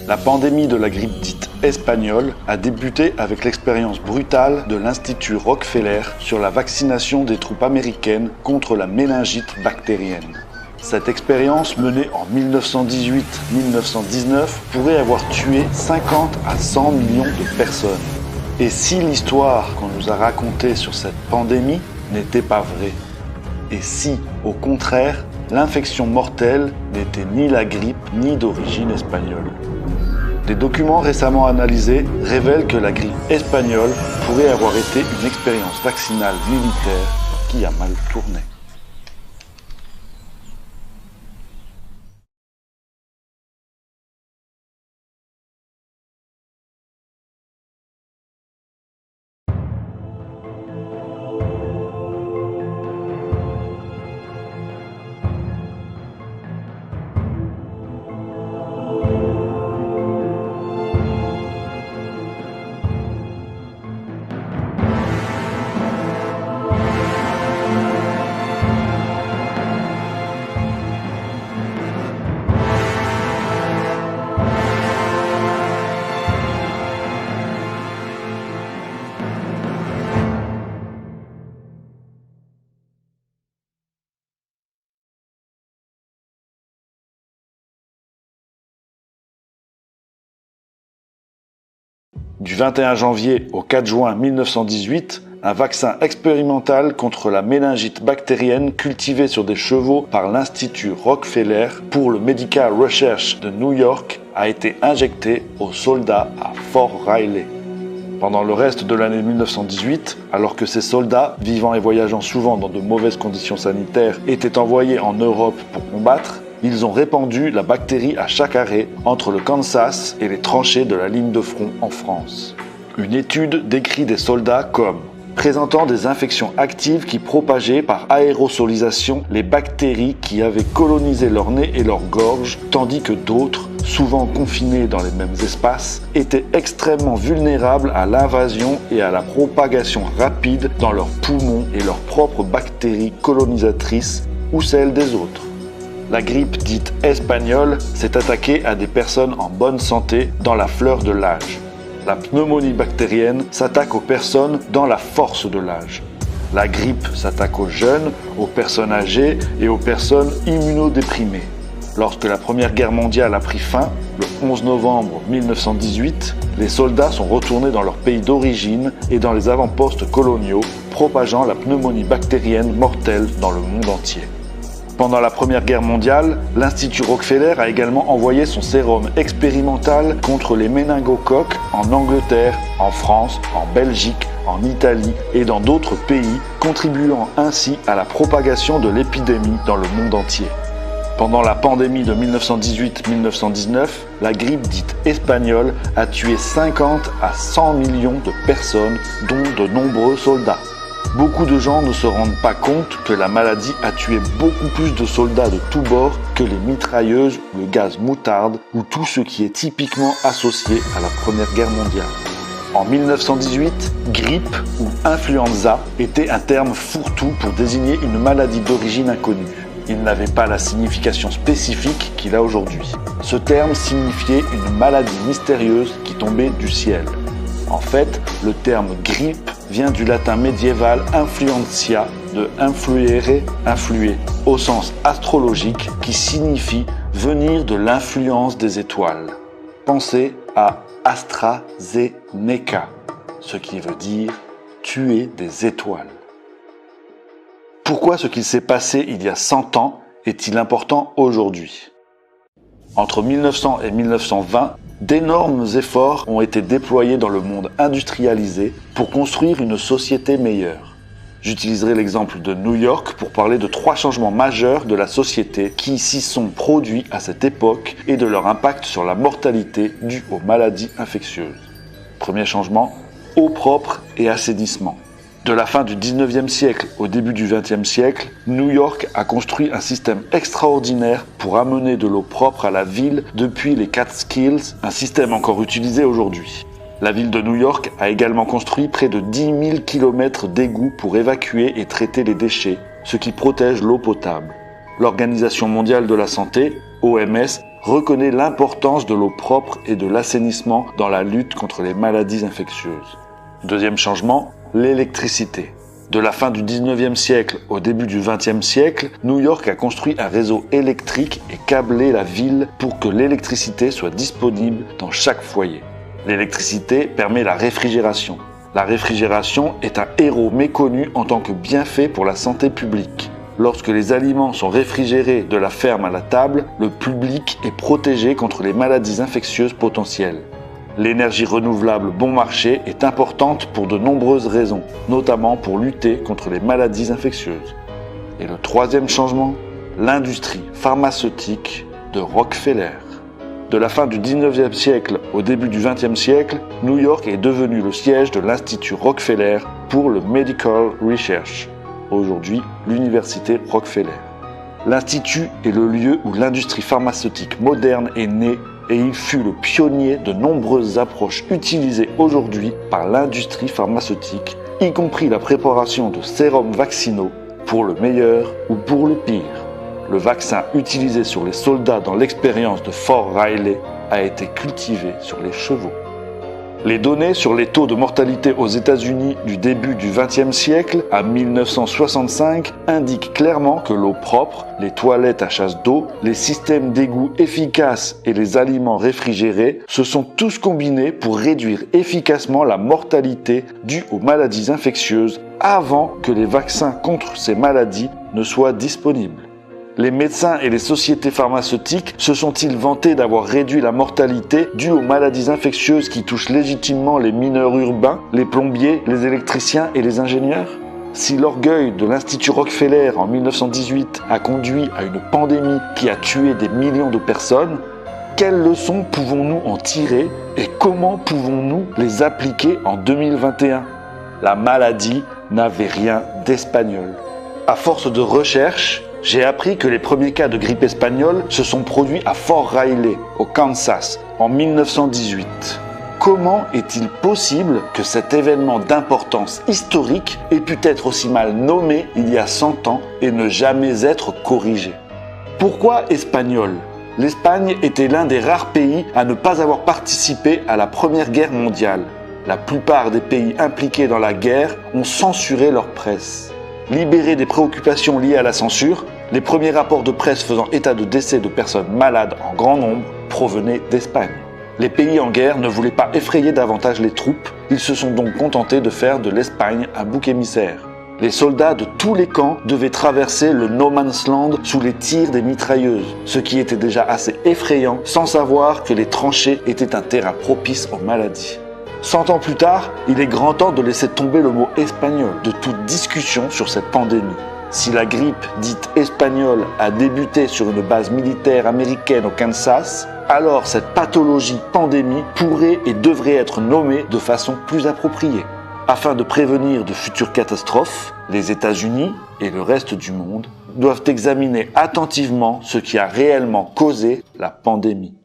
La pandémie de la grippe dite espagnole a débuté avec l'expérience brutale de l'Institut Rockefeller sur la vaccination des troupes américaines contre la méningite bactérienne. Cette expérience menée en 1918-1919 pourrait avoir tué 50 à 100 millions de personnes. Et si l'histoire qu'on nous a racontée sur cette pandémie n'était pas vraie? Et si, au contraire, l'infection mortelle n'était ni la grippe ni d'origine espagnole? Des documents récemment analysés révèlent que la grippe espagnole pourrait avoir été une expérience vaccinale militaire qui a mal tourné. Du 21 janvier au 4 juin 1918, un vaccin expérimental contre la méningite bactérienne cultivé sur des chevaux par l'Institut Rockefeller pour le Medical Research de New York a été injecté aux soldats à Fort Riley. Pendant le reste de l'année 1918, alors que ces soldats, vivant et voyageant souvent dans de mauvaises conditions sanitaires, étaient envoyés en Europe pour combattre, ils ont répandu la bactérie à chaque arrêt entre le Kansas et les tranchées de la ligne de front en France. Une étude décrit des soldats comme présentant des infections actives qui propageaient par aérosolisation les bactéries qui avaient colonisé leur nez et leur gorge, tandis que d'autres, souvent confinés dans les mêmes espaces, étaient extrêmement vulnérables à l'invasion et à la propagation rapide dans leurs poumons et leurs propres bactéries colonisatrices ou celles des autres. La grippe dite espagnole s'est attaquée à des personnes en bonne santé dans la fleur de l'âge. La pneumonie bactérienne s'attaque aux personnes dans la force de l'âge. La grippe s'attaque aux jeunes, aux personnes âgées et aux personnes immunodéprimées. Lorsque la Première Guerre mondiale a pris fin, le 11 novembre 1918, les soldats sont retournés dans leur pays d'origine et dans les avant-postes coloniaux, propageant la pneumonie bactérienne mortelle dans le monde entier. Pendant la Première Guerre mondiale, l'Institut Rockefeller a également envoyé son sérum expérimental contre les méningocoques en Angleterre, en France, en Belgique, en Italie et dans d'autres pays, contribuant ainsi à la propagation de l'épidémie dans le monde entier. Pendant la pandémie de 1918-1919, la grippe dite espagnole a tué 50 à 100 millions de personnes, dont de nombreux soldats. Beaucoup de gens ne se rendent pas compte que la maladie a tué beaucoup plus de soldats de tous bords que les mitrailleuses, le gaz moutarde ou tout ce qui est typiquement associé à la Première Guerre mondiale. En 1918, grippe ou influenza était un terme fourre-tout pour désigner une maladie d'origine inconnue. Il n'avait pas la signification spécifique qu'il a aujourd'hui. Ce terme signifiait une maladie mystérieuse qui tombait du ciel. En fait, le terme grippe vient du latin médiéval influentia, de influere, influer, au sens astrologique qui signifie venir de l'influence des étoiles. Pensez à AstraZeneca, ce qui veut dire tuer des étoiles. Pourquoi ce qu'il s'est passé il y a 100 ans est-il important aujourd'hui? Entre 1900 et 1920, d'énormes efforts ont été déployés dans le monde industrialisé pour construire une société meilleure. J'utiliserai l'exemple de New York pour parler de 3 changements majeurs de la société qui s'y sont produits à cette époque et de leur impact sur la mortalité due aux maladies infectieuses. Premier changement, eau propre et assainissement. De la fin du 19e siècle au début du 20e siècle, New York a construit un système extraordinaire pour amener de l'eau propre à la ville depuis les Catskills, un système encore utilisé aujourd'hui. La ville de New York a également construit près de 10 000 km d'égouts pour évacuer et traiter les déchets, ce qui protège l'eau potable. L'Organisation mondiale de la santé, OMS, reconnaît l'importance de l'eau propre et de l'assainissement dans la lutte contre les maladies infectieuses. Deuxième changement, l'électricité. De la fin du 19e siècle au début du 20e siècle, New York a construit un réseau électrique et câblé la ville pour que l'électricité soit disponible dans chaque foyer. L'électricité permet la réfrigération. La réfrigération est un héros méconnu en tant que bienfait pour la santé publique. Lorsque les aliments sont réfrigérés de la ferme à la table, le public est protégé contre les maladies infectieuses potentielles. L'énergie renouvelable bon marché est importante pour de nombreuses raisons, notamment pour lutter contre les maladies infectieuses. Et le troisième changement, l'industrie pharmaceutique de Rockefeller. De la fin du 19e siècle au début du 20e siècle, New York est devenu le siège de l'Institut Rockefeller pour le Medical Research, aujourd'hui l'Université Rockefeller. L'Institut est le lieu où l'industrie pharmaceutique moderne est née et il fut le pionnier de nombreuses approches utilisées aujourd'hui par l'industrie pharmaceutique, y compris la préparation de sérums vaccinaux pour le meilleur ou pour le pire. Le vaccin utilisé sur les soldats dans l'expérience de Fort Riley a été cultivé sur les chevaux. Les données sur les taux de mortalité aux États-Unis du début du XXe siècle à 1965 indiquent clairement que l'eau propre, les toilettes à chasse d'eau, les systèmes d'égout efficaces et les aliments réfrigérés se sont tous combinés pour réduire efficacement la mortalité due aux maladies infectieuses avant que les vaccins contre ces maladies ne soient disponibles. Les médecins et les sociétés pharmaceutiques se sont-ils vantés d'avoir réduit la mortalité due aux maladies infectieuses qui touchent légitimement les mineurs urbains, les plombiers, les électriciens et les ingénieurs ? Si l'orgueil de l'Institut Rockefeller en 1918 a conduit à une pandémie qui a tué des millions de personnes, quelles leçons pouvons-nous en tirer et comment pouvons-nous les appliquer en 2021 ? La maladie n'avait rien d'espagnol. À force de recherche, j'ai appris que les premiers cas de grippe espagnole se sont produits à Fort Riley, au Kansas, en 1918. Comment est-il possible que cet événement d'importance historique ait pu être aussi mal nommé il y a 100 ans et ne jamais être corrigé ? Pourquoi espagnol ? L'Espagne était l'un des rares pays à ne pas avoir participé à la Première Guerre mondiale. La plupart des pays impliqués dans la guerre ont censuré leur presse. Libérés des préoccupations liées à la censure, les premiers rapports de presse faisant état de décès de personnes malades en grand nombre provenaient d'Espagne. Les pays en guerre ne voulaient pas effrayer davantage les troupes, ils se sont donc contentés de faire de l'Espagne un bouc émissaire. Les soldats de tous les camps devaient traverser le No Man's Land sous les tirs des mitrailleuses, ce qui était déjà assez effrayant sans savoir que les tranchées étaient un terrain propice aux maladies. 100 ans plus tard, il est grand temps de laisser tomber le mot espagnol de toute discussion sur cette pandémie. Si la grippe dite espagnole a débuté sur une base militaire américaine au Kansas, alors cette pathologie pandémie pourrait et devrait être nommée de façon plus appropriée. Afin de prévenir de futures catastrophes, les États-Unis et le reste du monde doivent examiner attentivement ce qui a réellement causé la pandémie.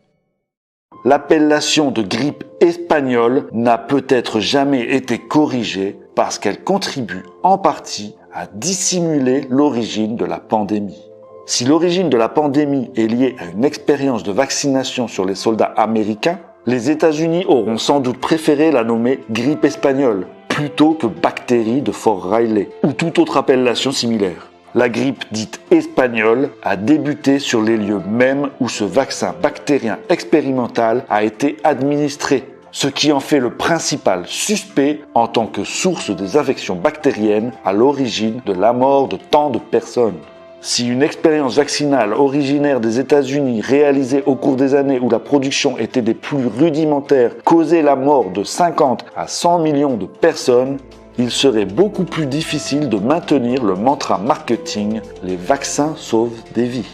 L'appellation de grippe espagnole n'a peut-être jamais été corrigée parce qu'elle contribue en partie à dissimuler l'origine de la pandémie. Si l'origine de la pandémie est liée à une expérience de vaccination sur les soldats américains, les États-Unis auront sans doute préféré la nommer grippe espagnole plutôt que bactérie de Fort Riley ou toute autre appellation similaire. La grippe dite espagnole a débuté sur les lieux mêmes où ce vaccin bactérien expérimental a été administré, ce qui en fait le principal suspect en tant que source des infections bactériennes à l'origine de la mort de tant de personnes. Si une expérience vaccinale originaire des États-Unis réalisée au cours des années où la production était des plus rudimentaires causait la mort de 50 à 100 millions de personnes, il serait beaucoup plus difficile de maintenir le mantra marketing « les vaccins sauvent des vies ».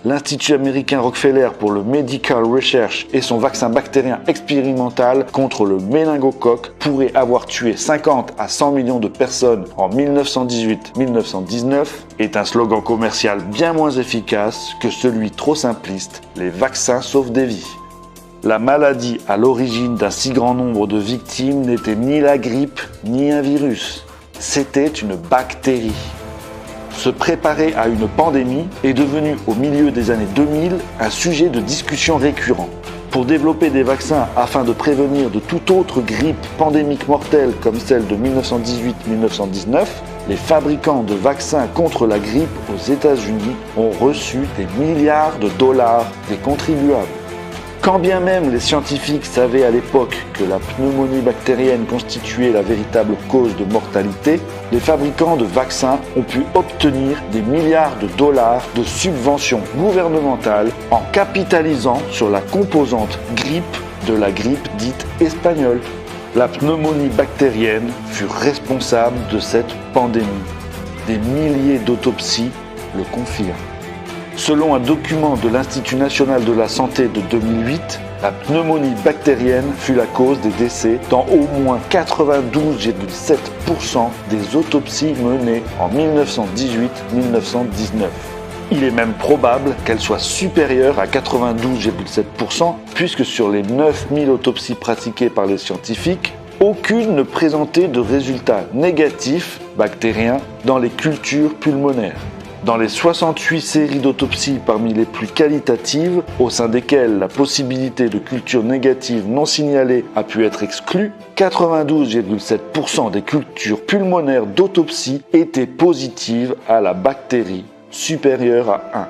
L'Institut américain Rockefeller pour le Medical Research et son vaccin bactérien expérimental contre le méningocoque pourrait avoir tué 50 à 100 millions de personnes en 1918-1919 est un slogan commercial bien moins efficace que celui trop simpliste « les vaccins sauvent des vies ». La maladie à l'origine d'un si grand nombre de victimes n'était ni la grippe ni un virus, c'était une bactérie. Se préparer à une pandémie est devenu, au milieu des années 2000, un sujet de discussion récurrent. Pour développer des vaccins afin de prévenir de toute autre grippe pandémique mortelle comme celle de 1918-1919, les fabricants de vaccins contre la grippe aux États-Unis ont reçu des milliards de dollars des contribuables. Quand bien même les scientifiques savaient à l'époque que la pneumonie bactérienne constituait la véritable cause de mortalité, les fabricants de vaccins ont pu obtenir des milliards de dollars de subventions gouvernementales en capitalisant sur la composante grippe de la grippe dite espagnole. La pneumonie bactérienne fut responsable de cette pandémie. Des milliers d'autopsies le confirment. Selon un document de l'Institut national de la santé de 2008, la pneumonie bactérienne fut la cause des décès dans au moins 92,7% des autopsies menées en 1918-1919. Il est même probable qu'elle soit supérieure à 92,7% puisque sur les 9000 autopsies pratiquées par les scientifiques, aucune ne présentait de résultats négatifs bactériens dans les cultures pulmonaires. Dans les 68 séries d'autopsies parmi les plus qualitatives, au sein desquelles la possibilité de culture négative non signalée a pu être exclue, 92,7% des cultures pulmonaires d'autopsie étaient positives à la bactérie, supérieure à 1.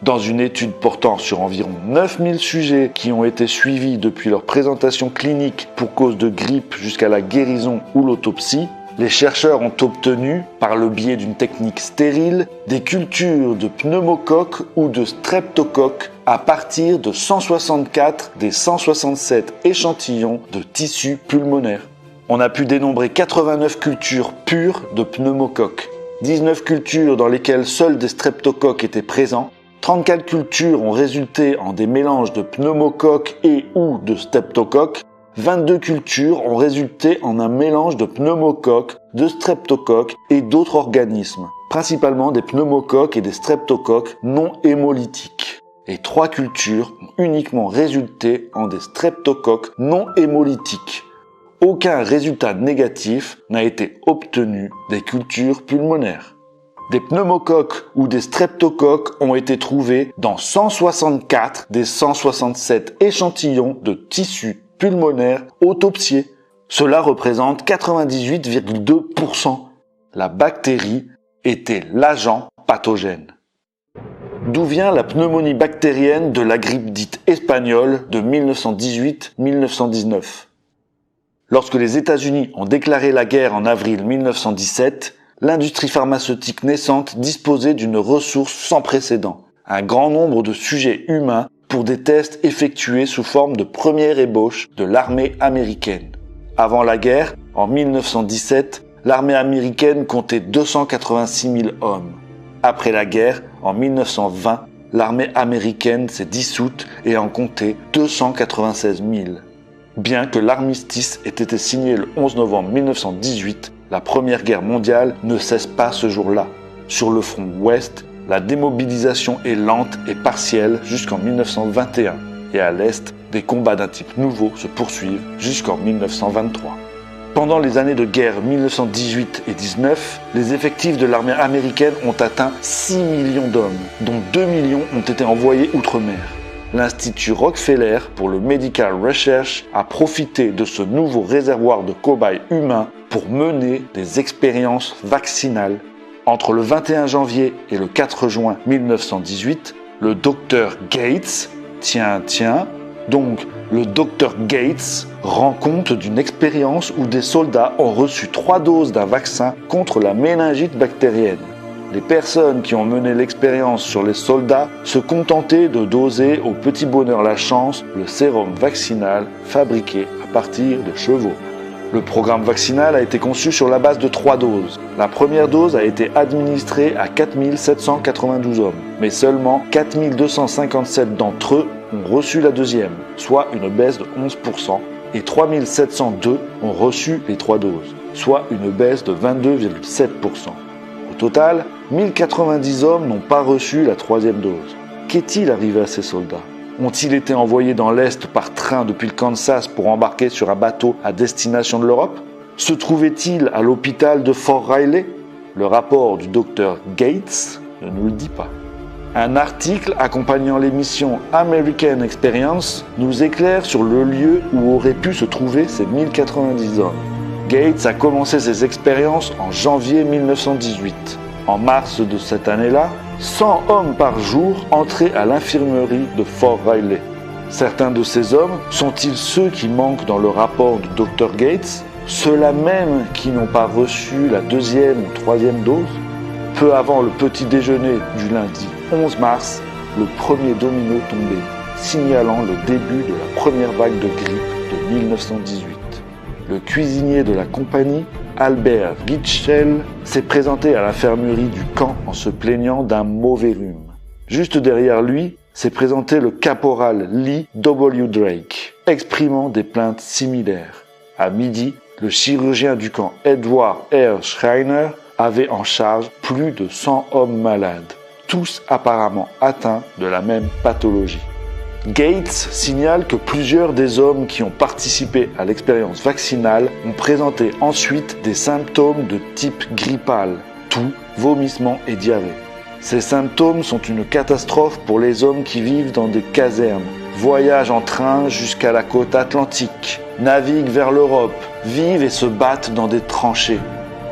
Dans une étude portant sur environ 9000 sujets qui ont été suivis depuis leur présentation clinique pour cause de grippe jusqu'à la guérison ou l'autopsie, les chercheurs ont obtenu, par le biais d'une technique stérile, des cultures de pneumocoques ou de streptocoques à partir de 164 des 167 échantillons de tissus pulmonaires. On a pu dénombrer 89 cultures pures de pneumocoques, 19 cultures dans lesquelles seuls des streptocoques étaient présents, 34 cultures ont résulté en des mélanges de pneumocoques et ou de streptocoques, 22 cultures ont résulté en un mélange de pneumocoques, de streptocoques et d'autres organismes, principalement des pneumocoques et des streptocoques non hémolytiques. Et 3 cultures ont uniquement résulté en des streptocoques non hémolytiques. Aucun résultat négatif n'a été obtenu des cultures pulmonaires. Des pneumocoques ou des streptocoques ont été trouvés dans 164 des 167 échantillons de tissus pulmonaires autopsiés. Cela représente 98,2%. La bactérie était l'agent pathogène. D'où vient la pneumonie bactérienne de la grippe dite espagnole de 1918-1919 ? Lorsque les États-Unis ont déclaré la guerre en avril 1917, l'industrie pharmaceutique naissante disposait d'une ressource sans précédent, un grand nombre de sujets humains pour des tests effectués sous forme de première ébauche de l'armée américaine. Avant la guerre, en 1917, l'armée américaine comptait 286 000 hommes. Après la guerre, en 1920, l'armée américaine s'est dissoute et en comptait 296 000. Bien que l'armistice ait été signé le 11 novembre 1918, la Première Guerre mondiale ne cesse pas ce jour-là. Sur le front ouest, la démobilisation est lente et partielle jusqu'en 1921. Et à l'est, des combats d'un type nouveau se poursuivent jusqu'en 1923. Pendant les années de guerre 1918 et 19, les effectifs de l'armée américaine ont atteint 6 millions d'hommes, dont 2 millions ont été envoyés outre-mer. L'Institut Rockefeller pour le Medical Research a profité de ce nouveau réservoir de cobayes humains pour mener des expériences vaccinales. Entre le 21 janvier et le 4 juin 1918, le docteur Gates, le docteur Gates rend compte d'une expérience où des soldats ont reçu 3 doses d'un vaccin contre la méningite bactérienne. Les personnes qui ont mené l'expérience sur les soldats se contentaient de doser au petit bonheur la chance le sérum vaccinal fabriqué à partir de chevaux. Le programme vaccinal a été conçu sur la base de 3 doses. La première dose a été administrée à 4792 hommes, mais seulement 4257 d'entre eux ont reçu la deuxième, soit une baisse de 11%, et 3702 ont reçu les 3 doses, soit une baisse de 22,7%. Au total, 1090 hommes n'ont pas reçu la 3e dose. Qu'est-il arrivé à ces soldats ? Ont-ils été envoyés dans l'Est par train depuis le Kansas pour embarquer sur un bateau à destination de l'Europe ? Se trouvaient-ils à l'hôpital de Fort Riley ? Le rapport du docteur Gates ne nous le dit pas. Un article accompagnant l'émission American Experience nous éclaire sur le lieu où auraient pu se trouver ces 1090 hommes. Gates a commencé ses expériences en janvier 1918. En mars de cette année-là, 100 hommes par jour entraient à l'infirmerie de Fort Riley. Certains de ces hommes sont-ils ceux qui manquent dans le rapport du Dr Gates? Ceux-là même qui n'ont pas reçu la 2e ou 3e dose? Peu avant le petit déjeuner du lundi 11 mars, le premier domino tombait, signalant le début de la première vague de grippe de 1918. Le cuisinier de la compagnie, Albert Gitschel, s'est présenté à l'infirmerie du camp en se plaignant d'un mauvais rhume. Juste derrière lui, s'est présenté le caporal Lee W. Drake, exprimant des plaintes similaires. À midi, le chirurgien du camp Edward R. Schreiner avait en charge plus de 100 hommes malades, tous apparemment atteints de la même pathologie. Gates signale que plusieurs des hommes qui ont participé à l'expérience vaccinale ont présenté ensuite des symptômes de type grippal, toux, vomissements et diarrhée. Ces symptômes sont une catastrophe pour les hommes qui vivent dans des casernes, voyagent en train jusqu'à la côte atlantique, naviguent vers l'Europe, vivent et se battent dans des tranchées.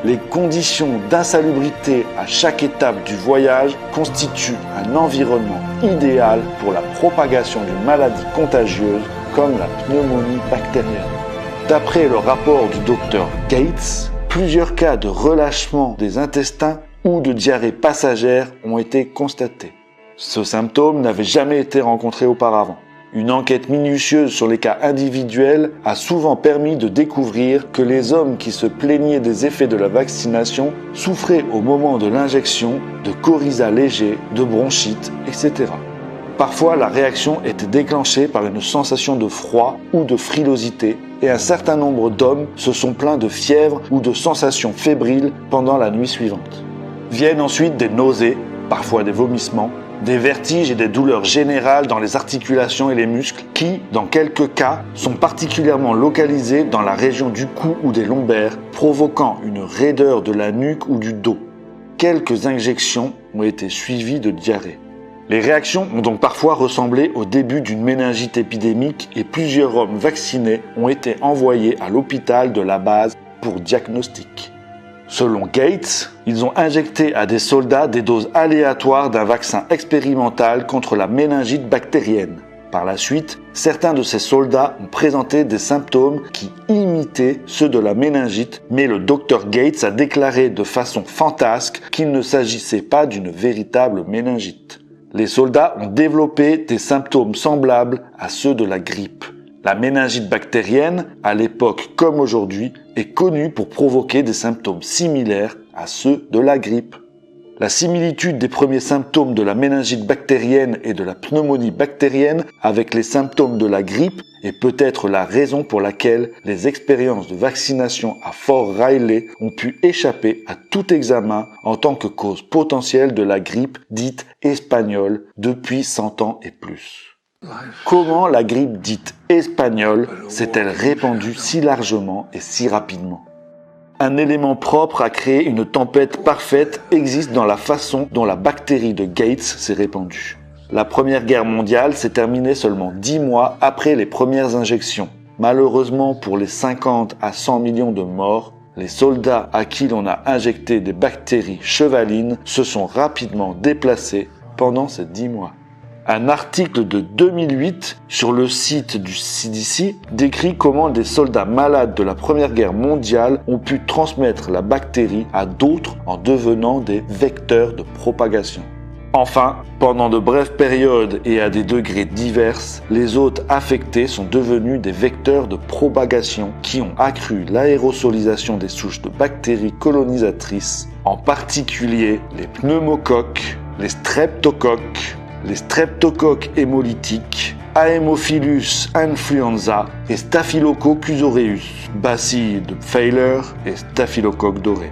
Les conditions d'insalubrité à chaque étape du voyage constituent un environnement idéal pour la propagation d'une maladie contagieuse comme la pneumonie bactérienne. D'après le rapport du Dr Gates, plusieurs cas de relâchement des intestins ou de diarrhée passagère ont été constatés. Ce symptôme n'avait jamais été rencontré auparavant. Une enquête minutieuse sur les cas individuels a souvent permis de découvrir que les hommes qui se plaignaient des effets de la vaccination souffraient au moment de l'injection de coryza léger, de bronchite, etc. Parfois, la réaction était déclenchée par une sensation de froid ou de frilosité et un certain nombre d'hommes se sont plaints de fièvre ou de sensations fébriles pendant la nuit suivante. Viennent ensuite des nausées, parfois des vomissements, des vertiges et des douleurs générales dans les articulations et les muscles qui, dans quelques cas, sont particulièrement localisés dans la région du cou ou des lombaires, provoquant une raideur de la nuque ou du dos. Quelques injections ont été suivies de diarrhée. Les réactions ont donc parfois ressemblé au début d'une méningite épidémique et plusieurs hommes vaccinés ont été envoyés à l'hôpital de la base pour diagnostic. Selon Gates, ils ont injecté à des soldats des doses aléatoires d'un vaccin expérimental contre la méningite bactérienne. Par la suite, certains de ces soldats ont présenté des symptômes qui imitaient ceux de la méningite, mais le Dr Gates a déclaré de façon fantasque qu'il ne s'agissait pas d'une véritable méningite. Les soldats ont développé des symptômes semblables à ceux de la grippe. La méningite bactérienne, à l'époque comme aujourd'hui, est connue pour provoquer des symptômes similaires à ceux de la grippe. La similitude des premiers symptômes de la méningite bactérienne et de la pneumonie bactérienne avec les symptômes de la grippe est peut-être la raison pour laquelle les expériences de vaccination à Fort Riley ont pu échapper à tout examen en tant que cause potentielle de la grippe dite espagnole depuis 100 ans et plus. Comment la grippe dite espagnole s'est-elle répandue si largement et si rapidement? Un élément propre à créer une tempête parfaite existe dans la façon dont la bactérie de Gates s'est répandue. La Première Guerre mondiale s'est terminée seulement 10 mois après les premières injections. Malheureusement pour les 50 à 100 millions de morts, les soldats à qui l'on a injecté des bactéries chevalines se sont rapidement déplacés pendant ces 10 mois. Un article de 2008 sur le site du CDC décrit comment des soldats malades de la Première Guerre mondiale ont pu transmettre la bactérie à d'autres en devenant des vecteurs de propagation. Enfin, pendant de brèves périodes et à des degrés divers, les hôtes affectés sont devenus des vecteurs de propagation qui ont accru l'aérosolisation des souches de bactéries colonisatrices, en particulier les pneumocoques, les streptocoques hémolytiques, Haemophilus influenza et Staphylococcus aureus, bacilles de Fowler et staphylocoque doré.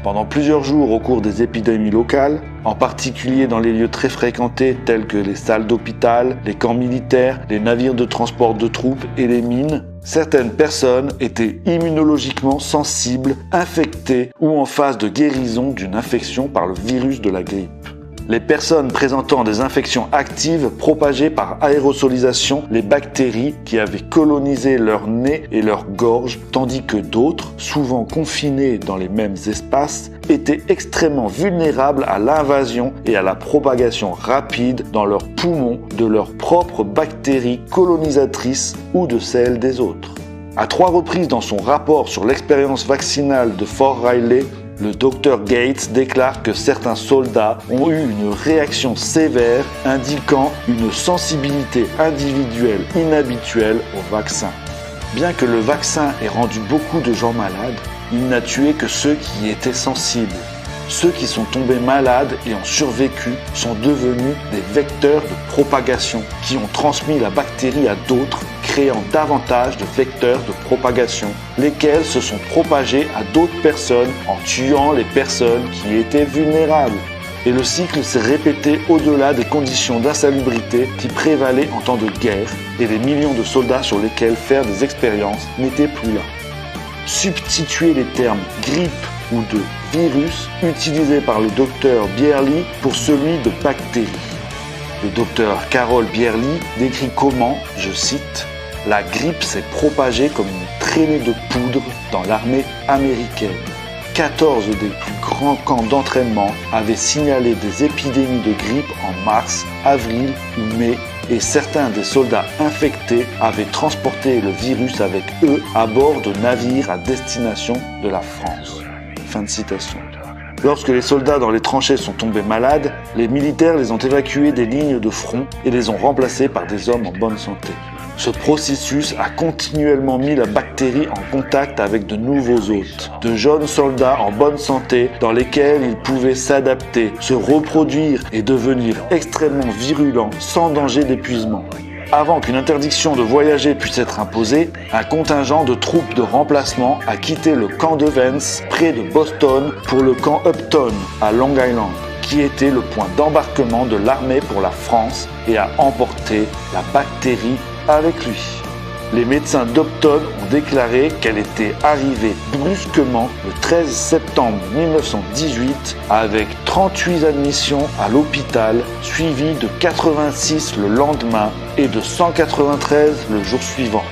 Pendant plusieurs jours au cours des épidémies locales, en particulier dans les lieux très fréquentés tels que les salles d'hôpital, les camps militaires, les navires de transport de troupes et les mines, Certaines personnes étaient immunologiquement sensibles, infectées ou en phase de guérison d'une infection par le virus de la grippe. Les personnes présentant des infections actives propageaient par aérosolisation les bactéries qui avaient colonisé leur nez et leur gorge, tandis que d'autres, souvent confinées dans les mêmes espaces, étaient extrêmement vulnérables à l'invasion et à la propagation rapide dans leurs poumons de leurs propres bactéries colonisatrices ou de celles des autres. À 3 reprises dans son rapport sur l'expérience vaccinale de Fort Riley, le Dr Gates déclare que certains soldats ont eu une réaction sévère indiquant une sensibilité individuelle inhabituelle au vaccin. Bien que le vaccin ait rendu beaucoup de gens malades, il n'a tué que ceux qui y étaient sensibles. Ceux qui sont tombés malades et ont survécu sont devenus des vecteurs de propagation qui ont transmis la bactérie à d'autres, créant davantage de vecteurs de propagation, lesquels se sont propagés à d'autres personnes en tuant les personnes qui étaient vulnérables. Et le cycle s'est répété au-delà des conditions d'insalubrité qui prévalaient en temps de guerre et les millions de soldats sur lesquels faire des expériences n'étaient plus là. Substituer les termes grippe ou de virus utilisés par le docteur Bierly pour celui de bactérie. Le docteur Carol Bierly décrit comment, je cite, « La grippe s'est propagée comme une traînée de poudre dans l'armée américaine. 14 des plus grands camps d'entraînement avaient signalé des épidémies de grippe en mars, avril ou mai et certains des soldats infectés avaient transporté le virus avec eux à bord de navires à destination de la France. » Fin de citation. Lorsque les soldats dans les tranchées sont tombés malades, les militaires les ont évacués des lignes de front et les ont remplacés par des hommes en bonne santé. Ce processus a continuellement mis la bactérie en contact avec de nouveaux hôtes, de jeunes soldats en bonne santé dans lesquels ils pouvaient s'adapter, se reproduire et devenir extrêmement virulents sans danger d'épuisement. Avant qu'une interdiction de voyager puisse être imposée, un contingent de troupes de remplacement a quitté le camp de Vance, près de Boston, pour le camp Upton, à Long Island, qui était le point d'embarquement de l'armée pour la France et a emporté la bactérie avec lui. Les médecins d'Upton ont déclaré qu'elle était arrivée brusquement le 13 septembre 1918 avec 38 admissions à l'hôpital, suivies de 86 le lendemain et de 193 le jour suivant.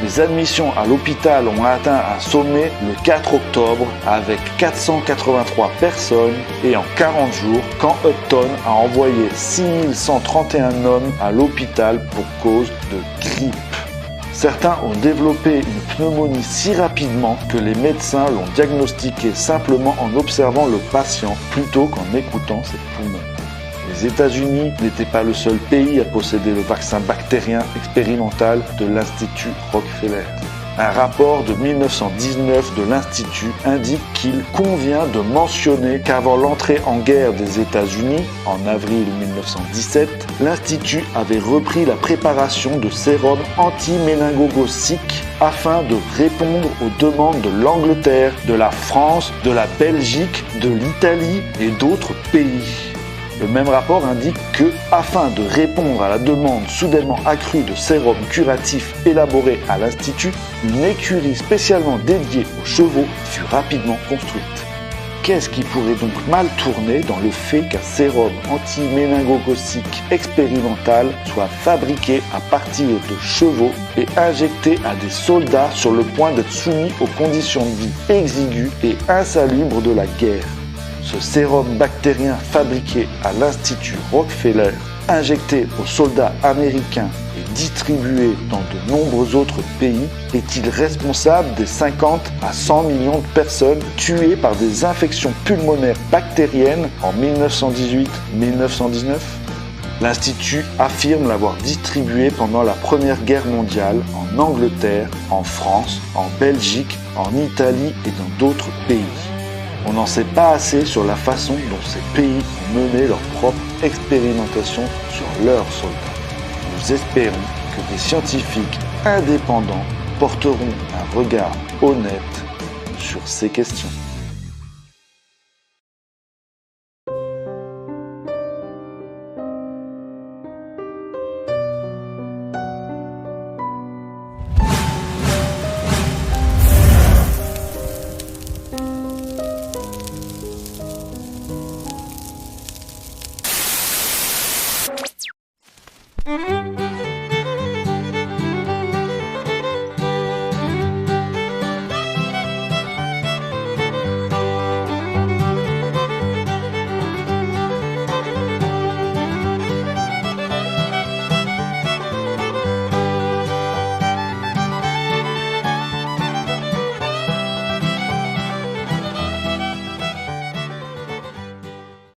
Les admissions à l'hôpital ont atteint un sommet le 4 octobre avec 483 personnes et en 40 jours, quand Upton a envoyé 6131 hommes à l'hôpital pour cause de grippe. Certains ont développé une pneumonie si rapidement que les médecins l'ont diagnostiqué simplement en observant le patient plutôt qu'en écoutant ses poumons. Les États-Unis n'étaient pas le seul pays à posséder le vaccin bactérien expérimental de l'Institut Rockefeller. Un rapport de 1919 de l'Institut indique qu'il convient de mentionner qu'avant l'entrée en guerre des États-Unis, en avril 1917, l'Institut avait repris la préparation de sérums anti-méningocociques afin de répondre aux demandes de l'Angleterre, de la France, de la Belgique, de l'Italie et d'autres pays. Le même rapport indique que, afin de répondre à la demande soudainement accrue de sérums curatifs élaborés à l'Institut, une écurie spécialement dédiée aux chevaux fut rapidement construite. Qu'est-ce qui pourrait donc mal tourner dans le fait qu'un sérum anti-méningococique expérimental soit fabriqué à partir de chevaux et injecté à des soldats sur le point d'être soumis aux conditions de vie exiguës et insalubres de la guerre? Ce sérum bactérien fabriqué à l'Institut Rockefeller, injecté aux soldats américains et distribué dans de nombreux autres pays, est-il responsable des 50 à 100 millions de personnes tuées par des infections pulmonaires bactériennes en 1918-1919 ? L'Institut affirme l'avoir distribué pendant la Première Guerre mondiale en Angleterre, en France, en Belgique, en Italie et dans d'autres pays. On n'en sait pas assez sur la façon dont ces pays ont mené leur propre expérimentation sur leurs soldats. Nous espérons que des scientifiques indépendants porteront un regard honnête sur ces questions. Thank you.